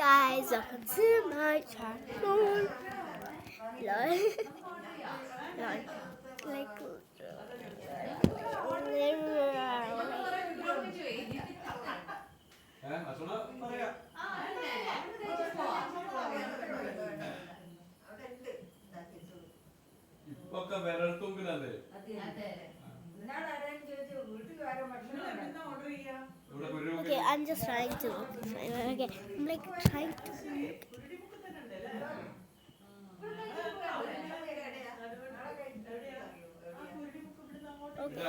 guys, welcome to my channel. ഇപ്പൊക്കെ വിരൽത്തുമ്പിലല്ലേ Okay, I'm just trying to look. Okay, I'm like trying to look. Okay,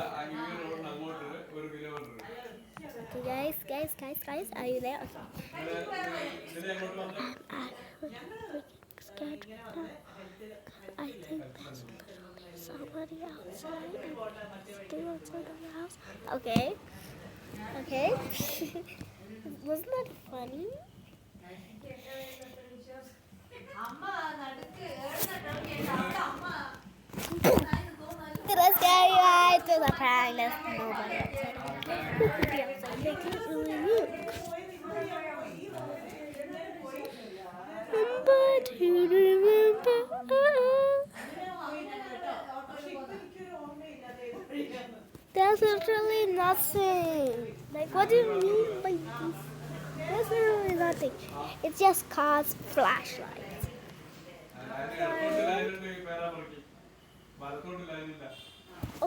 guys, are you there? Okay. Scared now. I think there's somebody outside. Still outside of the house. Okay. Wasn't that funny? It was scary, right? It was a prank. There's nobody outside. Who could be outside? They can't really look. But you remember. There's literally nothing. Like, what do you mean by this? There's literally nothing. It's just cars, flashlights.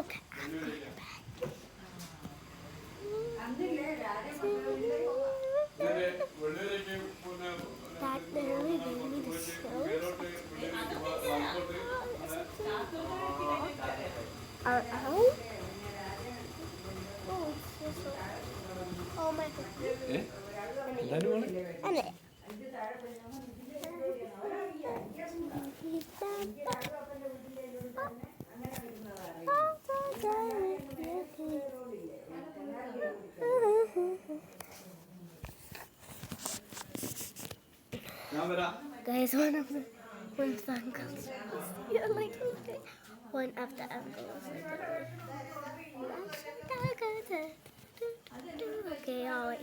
Okay. That literally gave me the chills. Oh my God. Guys, one of the uncles yeah, like one of the uncles okay, I'll wait.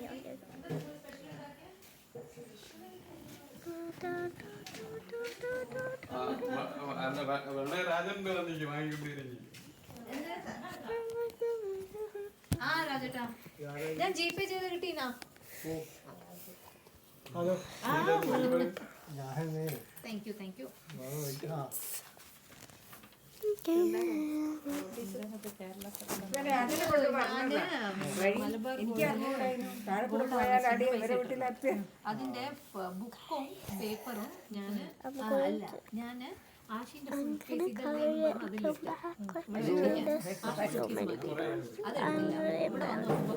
ഞാൻ GPay ചെയ്ത് കിട്ടീനാ thank you അതിന്റെ ബുക്കും പേപ്പറും ഞാന് ആഷിന്റെ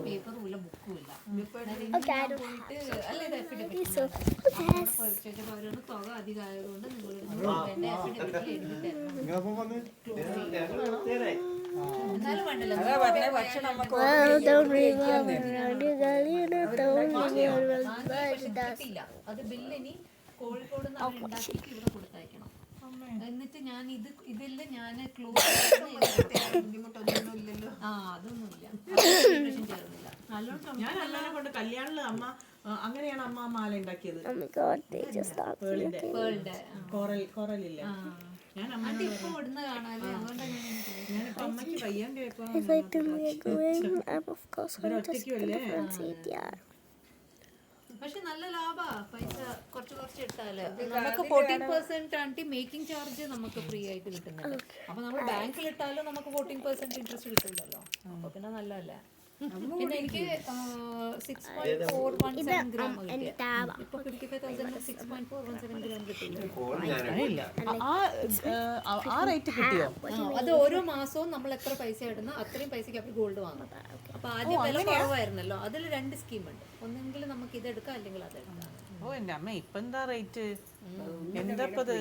പേപ്പറുമില്ല ബുക്കുമില്ല അവരൊന്ന് തുക അധികമായതുകൊണ്ട് നിങ്ങളുടെ അഫിഡവിറ്റിൽ എഴുതി തരണം. അത് ബില്ലിനി കോഴിക്കോട് ഉണ്ടാക്കിയിട്ട് ഇവിടെ കൊടുത്തയക്കണം. എന്നിട്ട് ഞാൻ ഇതില് ഞാൻ ക്ലോസ് ബുദ്ധിമുട്ടൊന്നുമില്ലല്ലോ. അതൊന്നുമില്ല, ചേർന്നില്ല. ഞാൻ അമ്മേനെ കൊണ്ട് കല്യാണില് അമ്മ അങ്ങനെയാണ് അമ്മ മാല ഉണ്ടാക്കിയത്. കോറലില്ല. ഞാൻ ഇപ്പൊ ഇവിടുന്ന് കാണാല്ലേ, അതുകൊണ്ടാണ് ഞാനിപ്പോ അമ്മക്ക് വയ്യാണ്ടായപ്പോ ഒറ്റയ്ക്കുമല്ലേ. പക്ഷെ നല്ല ലാഭാ, പൈസ കുറച്ച് എടുത്താല് നമുക്ക് 14% ആൻറ്റി മേക്കിംഗ് ചാർജ് നമുക്ക് ഫ്രീ ആയിട്ട് കിട്ടുന്നുണ്ട്. അപ്പൊ നമ്മൾ ബാങ്കിൽ ഇട്ടാലും നമുക്ക് 14% ഇൻട്രസ്റ്റ് കിട്ടില്ലല്ലോ. അപ്പൊ പിന്നെ നല്ലതല്ലേ. പിന്നെ എനിക്ക് 6.417 ഗ്രാം ഇപ്പൊ 55,000 6.417 ഗ്രാം കിട്ടില്ല. അത് ഓരോ മാസവും നമ്മൾ എത്ര പൈസ ഇടുന്നോ അത്രയും പൈസക്ക് അവർ ഗോൾഡ് വാങ്ങും. അപ്പൊ ആദ്യം വില കുറവായിരുന്നല്ലോ, അതിൽ 2 സ്കീമുണ്ട്. ഒന്നെങ്കിൽ നമുക്ക് ഇതെടുക്കാം, അല്ലെങ്കിൽ അതെടുക്കാം. ഓ എന്റെ അമ്മ ഇപ്പൊ എന്താ റേറ്റ്? എന്താപ്പത്?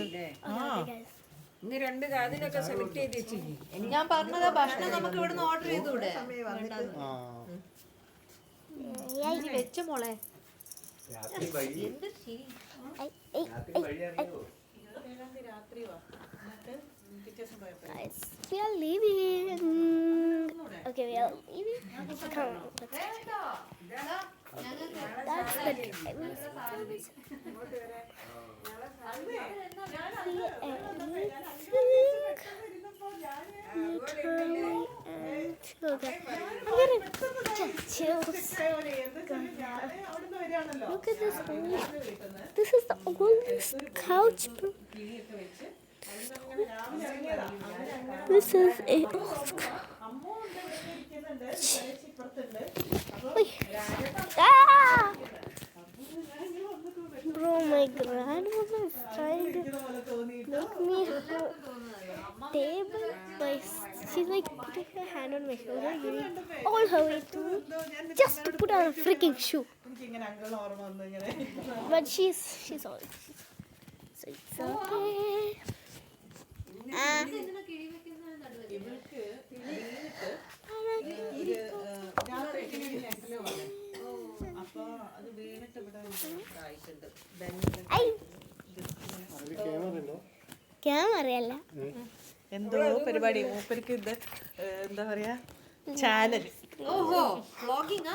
ഞാൻ പറഞ്ഞത് ഭക്ഷണം നമുക്ക് ഇവിടുന്ന് ഓർഡർ ചെയ്തൂടെ? വെച്ച മോളെ എന്ത് ശരി. Guys, we are leaving. Okay, we are leaving. Come on, let's go. That's the driver's service. Okay. I'm gonna choose. Look at this. This is the oldest couch. This is a old couch. Ah! Bro, my grandmother is trying to make me her table. She's like putting her hand on my shoulder, giving all her weight to me just to put on a freaking shoe. But she's all. So it's okay. ക്യാമറയല്ല എന്തോ പരിപാടി മൂപ്പർക്ക് ഇത് എന്താ പറയാ channel. ഓഹോ vlogging ആ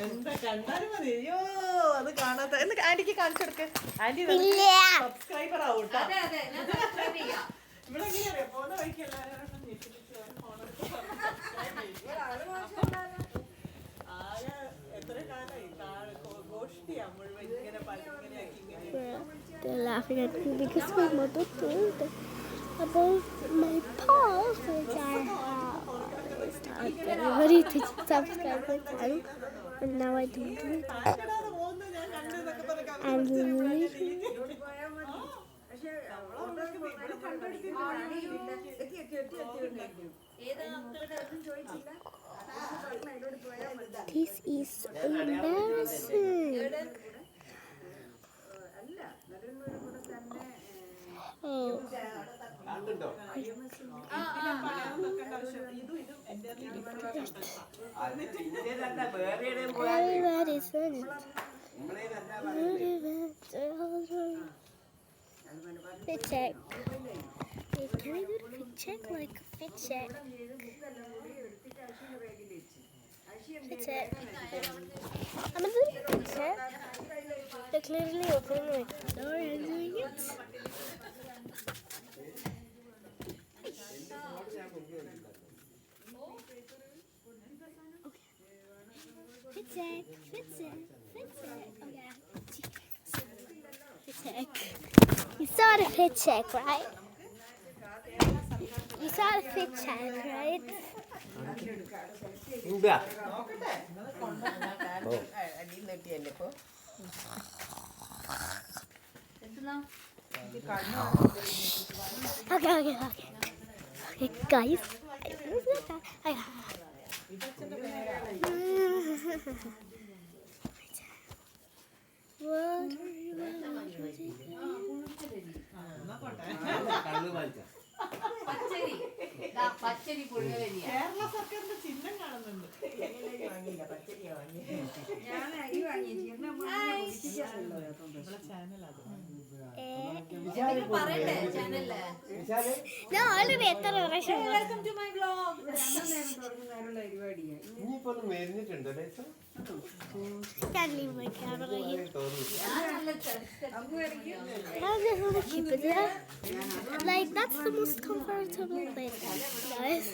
എന്താ കണ്ടാലും മതി. അയ്യോ അത് കാണാത്ത ആന്റിക്ക് കാണിച്ചു കൊടുക്ക്. ആന്റി സബ്സ്ക്രൈബർ ആവും കേട്ടോ. അതെ അതെ ഞാൻ സബ്സ്ക്രൈബ് ചെയ്യാം. ഇവിടെ എങ്ങനെയാ പോകുന്ന വഴിക്ക് എല്ലാവരും എത്ര കാലായി ഗോഷ്ടിയാ മുഴുവൻ ഇങ്ങനെ ഇങ്ങനെയാക്കി ഇങ്ങനെ. They're laughing at me because my mother told them about my paws, which I have. Everybody to subscribe my channel, but now I don't do it. I'm leaving. This is embarrassing. Oh. Everybody's in it. Fit check. Hey, can I do the fit check? Like a fit check. Fit check. I'm gonna do the fit check. They're clearly opening my door and doing it. Fit check, fit check, fit check. Okay. Fit check. You saw the fit check, right? You saw the fit check, right? Okay, guys. പച്ചരി പുഴുങ്ങലിയ കേരള സർക്കാരിന്റെ ചിഹ്നം കാണുന്നുണ്ട്. പറയണ്ടേ ചാനലില് ഞാൻ already എത്ര പ്രാവശ്യം welcome to my vlog. Can't leave my camera here. ഞാൻ നല്ല I just want to keep it there. Like, that's the most comfortable place, guys.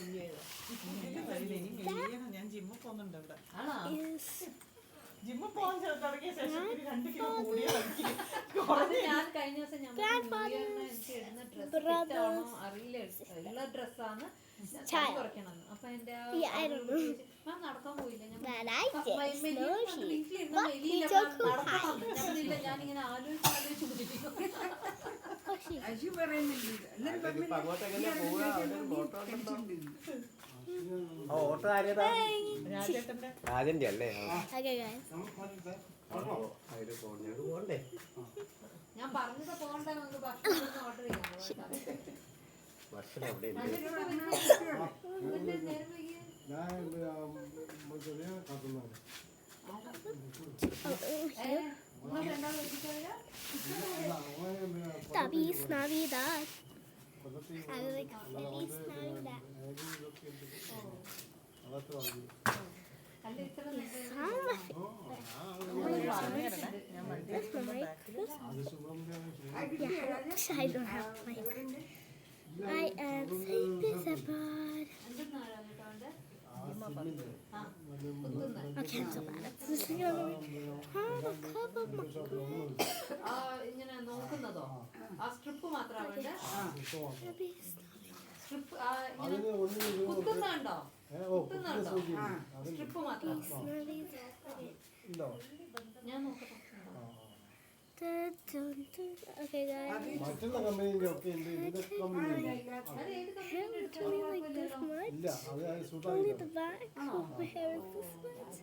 ഞാൻ ജിമ്മിൽ പോകുന്നുണ്ട് ഇവിടെ. ആണോ Is ജിമ്മിൽ പോകാൻ തുടങ്ങിയ ശേഷം 2 കിലോ കൂടിയ അത് ഞാൻ കഴിഞ്ഞ ദിവസം ഞാൻ എനിക്ക് ഇടുന്ന ഡ്രസ് ആണോ അറിയില്ല ഉള്ള ഡ്രസ്സാണ് കുറയ്ക്കണം. അപ്പൊ എന്റെ നടക്കാൻ പോയില്ല. ഞാനിങ്ങനെ ആലോചിച്ച് രാജേട്ടന്റെ അല്ലേ? okay, guys. ഞാൻ പറഞ്ഞത് പോകണ്ട നമുക്ക് ഭക്ഷണം ഓർഡർ ചെയ്യാം. Feliz Navidad. I was like, Feliz Navidad. അല്ല ഇത്ര That's my mic. Yeah, I don't have mic. I am saying this about. Okay, I'm so bad at this. Have a cup of my ഇങ്ങനെ നോക്കുന്നതോ ആ strip മാത്രമാണ് വേണ്ടേ Feliz strip കുത്തുന്നുണ്ടോ കുത്തുന്നുണ്ടോ strip മാത്രം Navidad. ഞാൻ നോക്കട്ടെ Okay, guys. മറ്റുള്ള കമ്പനിന്റെ ഒക്കെ ഉണ്ട് ഇതിന്റെ കമ്പനി അത് ഏത് company It's only like this much. ഇല്ല അത് Only സൂട്ടായില്ല the back. My hair is this much.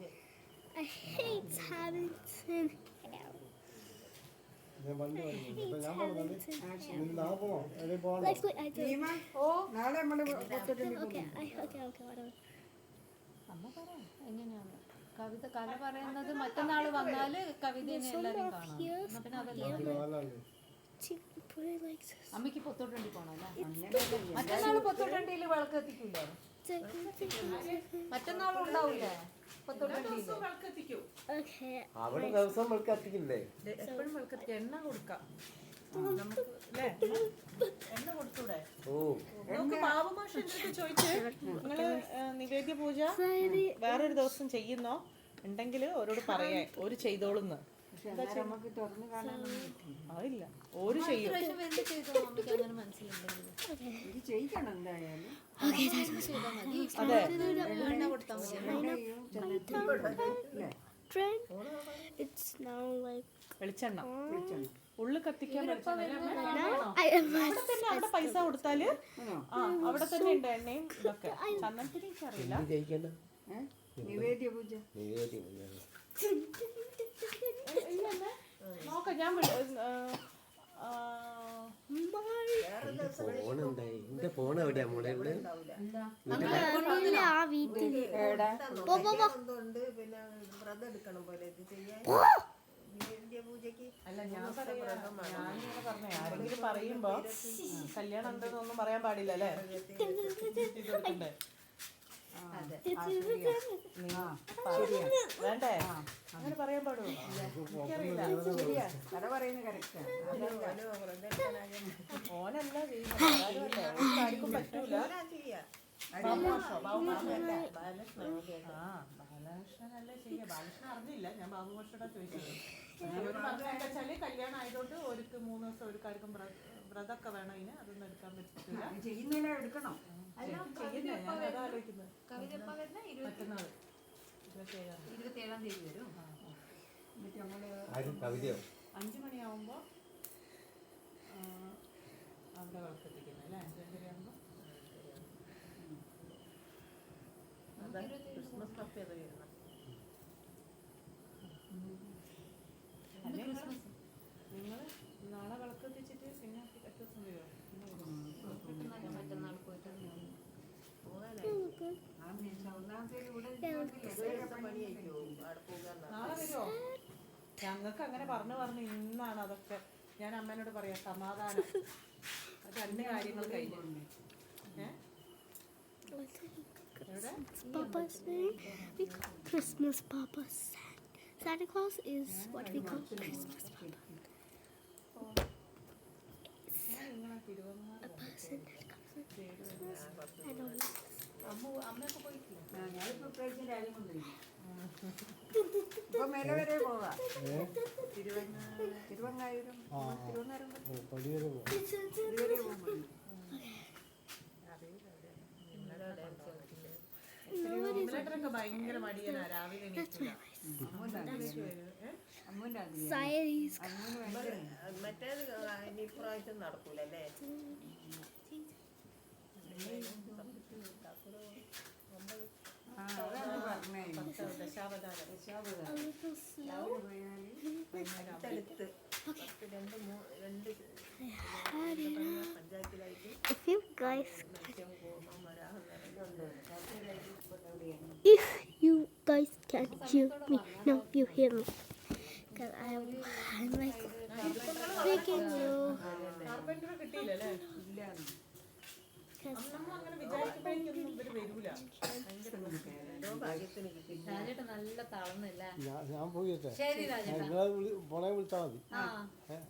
I hate Hamilton hair. ഞാൻ പണ്ട് I hate ഞാൻ പറഞ്ഞത് Hamilton hair. നിങ്ങൾ നാളെ പോകണം എവിടെ പോകണം Like what I do. നാളെ നമ്മള് Okay, whatever. അമ്മ പറ എങ്ങനെയാണ് കവിത കല പറയുന്നത് മറ്റന്നാൾ വന്നാല് കവിതയെ എല്ലാരും കാണാം എന്നാ പിന്നെ അതല്ല നാളല്ലേ Put it like this. അമ്മയ്ക്ക് പൊത്തോട്ടണ്ടി പോണല്ലേ മറ്റന്നാൾ പൊത്തോട്ടണ്ടിയിൽ വിളക്ക് എത്തിക്കൂലേ മറ്റന്നാൾ ഉണ്ടാവൂലേ പൊത്തോട്ടണ്ടിയിൽ വിളക്കെത്തിക്കൂ. Okay. അവിടെ ദിവസം വിളക്ക് കത്തിക്കില്ലേ എപ്പോഴും വിളക്കെത്തിക്കുക. എണ്ണ കൊടുക്കാം നമുക്ക് അല്ലേ? എണ്ണ കൊടുത്തൂടെ? ഓ നമുക്ക് ബാബുമാഷ് എൻ്റെ അടുത്ത് ചോദിച്ച് നിങ്ങള് നിവേദ്യ പൂജ വേറൊരു ദിവസം ചെയ്യുന്നോ ഉണ്ടെങ്കിൽ അവരോട് പറയാ ഒരു ചെയ്തോളുന്ന്. നമുക്ക് തുറന്നു കാണാനൊന്നും പറ്റില്ല. അതില്ല ഒരു ചെയ്യും. പ്രാവശ്യം എന്ത് ചെയ്തോ അമ്മയ്ക്ക് അങ്ങനെ മനസ്സിലുണ്ടെങ്കിൽ ഇത് ചെയ്യിക്കണം എന്തായാലും. അതെ എണ്ണ കൊടുത്താൽ മതി Trend. It's now like. വെളിച്ചെണ്ണ ഉള്ളു കത്തിക്കാൻ വെളിച്ചെണ്ണ. Now I am. അവിടെ തന്നെ അവിടെ പൈസ കൊടുത്താല് അവിടെ തന്നെ ഉണ്ട് എണ്ണയും ഇതൊക്കെ. ചന്ദനത്തിന് എനിക്കറിയില്ല. ജയിക്കണ്ട നിവേദ്യ പൂജ നോക്കാം ഞാൻ ഫോണുണ്ടായി എന്റെ ഫോൺ എവിടെയാ മോളെ ഇവിടെ ഇല്ല ആ വീട്ടിൽ പിന്നെ വ്രതം എടുക്കണം പോലെ ഇത് ചെയ്യാൻ നിവേദ്യ പൂജക്ക് അല്ല ഞാനിങ്ങനെ പറഞ്ഞേ ആരെങ്കിലും പറയുമ്പോ കല്യാണം ഉണ്ടെന്നൊന്നും പറയാൻ പാടില്ല അല്ലേ? ഇത് കൊടുക്കണ്ടേ? വേണ്ടേ അങ്ങനെ പറയാൻ പാടുമോ? എനിക്കറിയില്ല. കഥ പറയുന്നത് കറക്റ്റാണ്. ഓനല്ല ചെയ്യുന്നത് ആർക്കും പറ്റൂല. ബാലകൃഷ്ണനല്ലേ ചെയ്യാ. ബാലകൃഷ്ണൻ അറിഞ്ഞില്ല. ഞാൻ ബാബുമാഷോടാ ചോദിച്ചത്. ഒരു പറഞ്ഞാല് കല്യാണം ആയതുകൊണ്ട് ഒരുക്ക് 3 ദിവസം ഒരുക്കാർക്കും വ്രതമൊക്കെ വേണം. അതിന് അതൊന്നും എടുക്കാൻ പറ്റില്ല. ചെയ്യുന്നതിനെ എടുക്കണം. ചെയ്യുന്നേ ഞാൻ അതാ ആലോചിക്കുന്നത്. കവിത എപ്പോ വരുന്ന മറ്റന്നാള് 27 തീയതി വരും എന്നിട്ട് നമ്മള് ആരും കവിതയോ 5 മണിയാവുമ്പോ അവിടെ വിളക്കെത്തിക്കുന്നത് അല്ലേ? 5:30 ആകുമ്പോ ക്രിസ്മസ് കപ്പി അത് വരുന്നത്. നിങ്ങൾ നാളെ വിളക്കെത്തിച്ചിട്ട് പിന്നെ അടുത്ത ദിവസം വരുമോ? മറ്റന്നാൾ പോയിട്ട് നാളെ വരുമോ? ഞങ്ങൾക്ക് അങ്ങനെ പറഞ്ഞു ഇന്നാണ് അതൊക്കെ. ഞാൻ അമ്മേനോട് പറയാം സമാധാനം. അത് 2 കാര്യങ്ങൾ കഴിഞ്ഞു. Papa's name. We call Christmas Papa Santa Claus is what we call Christmas Papa. A person that comes with Christmas. I don't know. അമ്മയൊക്കെ പോയിട്ടില്ല. ഞാനിപ്പോ പ്രാവശ്യം രാജ്യം കൊണ്ടുപോയി. ഇപ്പൊ മേലെ വരെ പോവാ. തിരുവങ്ങായൂരും പടിയേറെ പോകും ഇതുവരെ പോകും. ഇവരൊക്കെ ഭയങ്കര മടിയനാ. രാവിലെ എണീറ്റില്ല. അമ്മൂന്റെ അതിൽ Society's അമ്മൂന് ഭയങ്കര മറ്റേത് ഇനി ഇപ്രാവശ്യം നടക്കൂലല്ലേ? അതാണ് പറഞ്ഞേ. ദശാവതാരം. a little slow. അടുത്ത് 2 പഞ്ചായത്തിലായിട്ട് If you guys can't hear me, no, you hear me. Because I'm like big making carpenter കിട്ടിയില്ലല്ലേ നമ്മളങ്ങനെ വിചാരിക്കുമ്പോഴേക്കൊന്നും ഇവര് വരൂല. രാജേട്ടൻ നല്ല തളർന്നില്ല. ഞാൻ പോയിട്ടെ ശരി രാജേട്ടൻ. നിങ്ങളെ പോണേ വിളിച്ചാൽ മതി.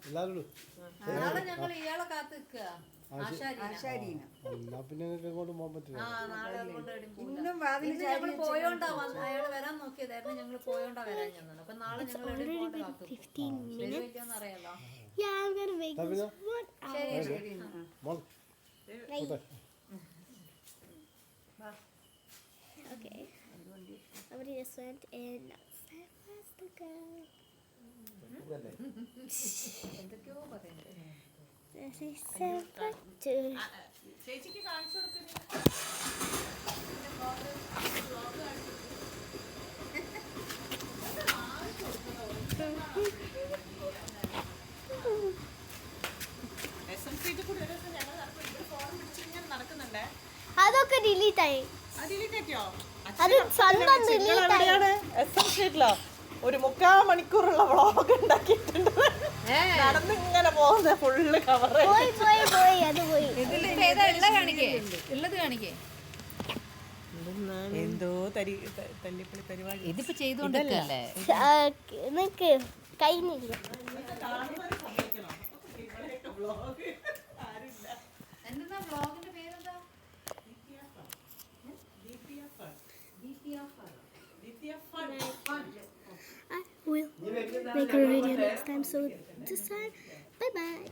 എല്ലാവരും നാളെ ഞങ്ങൾ ഇയാളെ കാത്ത് നിൽക്കുക. ആശാരീന എന്നാ പിന്നെ നിങ്ങൾക്ക് അങ്ങോട്ട് പോകാൻ പറ്റില്ല. നാളെ അതുകൊണ്ട് എവിടെയും പോകില്ല. ഇന്നും വാതിൽ ഇന്ന് ഞങ്ങൾ പോയോണ്ടാ അയാൾ വരാൻ നോക്കിയതായിരുന്നു. ഞങ്ങൾ പോയോണ്ടാ വരാൻ ചെന്നത്. അപ്പൊ നാളെ ഞങ്ങൾ എവിടെയും പോകേണ്ട കാത്തു. 15 minutes. ശരിയായിട്ടൊന്നും അറിയാലോ. Yeah, I'm gonna make this Tabitha? 1 hour. Mall Right. Okay. Somebody just went in. San Francisco. എന്തൊക്കെയോ പറയുന്നത്. This is San Francisco. ചേച്ചിക്ക് കാണിച്ചു കൊടുക്കുന്നു. SMC കൂടെ ഒരു ദിവസം ഞങ്ങൾ ഫോൺ പിടിച്ചിങ്ങനെ നടക്കുന്നുണ്ടേ. അതൊക്കെ ഡിലീറ്റ് ആയി. ഡിലീറ്റ് ആക്കിയോ? അത് സ്വന്തം ഡിലീറ്റ് ആയി. SMC ഒരു 3/4 മണിക്കൂറുള്ള വ്ളോഗ് ഉണ്ടാക്കിയിട്ടുണ്ട്. നടന്നിങ്ങനെ പോകുന്ന ഫുള്ള് കവർ പോയി പോയി പോയി അത് പോയി. ഇതിലിപ്പോ ഏതാ ഉള്ളത് കാണിക്കേ? ഉള്ളത് കാണിക്കേ? എന്തോ തല്ലിപ്പൊളി പരിപാടി. ഇതിപ്പോ ചെയ്തോണ്ടിരിക്കല്ലേ? നിനക്ക് കഴിഞ്ഞില്ല. എന്താ വ്ളോഗിന്റെ പേരെന്താ? I will make a video next time. So this time, bye bye.